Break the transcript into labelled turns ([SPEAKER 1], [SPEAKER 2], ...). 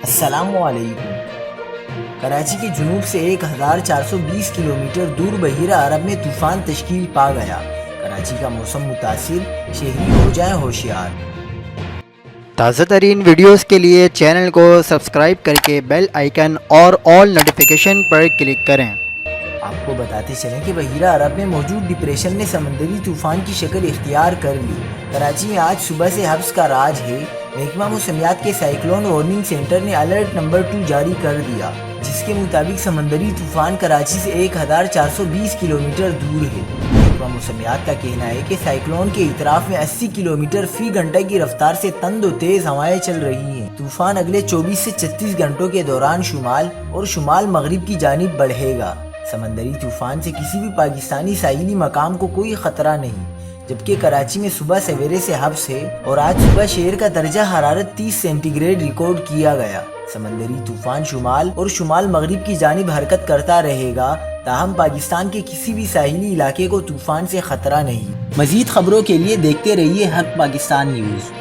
[SPEAKER 1] السلام علیکم۔ کراچی کے جنوب سے 1420 کلومیٹر دور بحیرہ عرب میں طوفان تشکیل پا گیا۔ کراچی کا موسم متاثر، شہری ہو جائیں ہوشیار۔
[SPEAKER 2] تازہ ترین ویڈیوز کے لیے چینل کو سبسکرائب کر کے بیل آئیکن اور آل نوٹیفیکیشن پر کلک کریں۔
[SPEAKER 1] آپ کو بتاتے چلیں کہ بحیرہ عرب میں موجود ڈپریشن نے سمندری طوفان کی شکل اختیار کر لی۔ کراچی میں آج صبح سے حبس کا راج ہے۔ محکمہ موسمیات کے سائیکلون وارننگ سینٹر نے الرٹ نمبر 2 جاری کر دیا، جس کے مطابق سمندری طوفان کراچی سے 1420 کلومیٹر دور ہے۔ محکمہ موسمیات کا کہنا ہے کہ سائیکلون کے اطراف میں 80 کلومیٹر فی گھنٹہ کی رفتار سے تند و تیز ہوائیں چل رہی ہیں۔ طوفان اگلے 24 سے 36 گھنٹوں کے دوران شمال اور شمال مغرب کی جانب بڑھے گا۔ سمندری طوفان سے کسی بھی پاکستانی ساحلی مقام کو کوئی خطرہ نہیں، جبکہ کراچی میں صبح سویرے سے حبس ہے اور آج صبح شہر کا درجہ حرارت 30 سینٹی گریڈ ریکارڈ کیا گیا۔ سمندری طوفان شمال اور شمال مغرب کی جانب حرکت کرتا رہے گا، تاہم پاکستان کے کسی بھی ساحلی علاقے کو طوفان سے خطرہ نہیں۔ مزید خبروں کے لیے دیکھتے رہیے حق پاکستان نیوز۔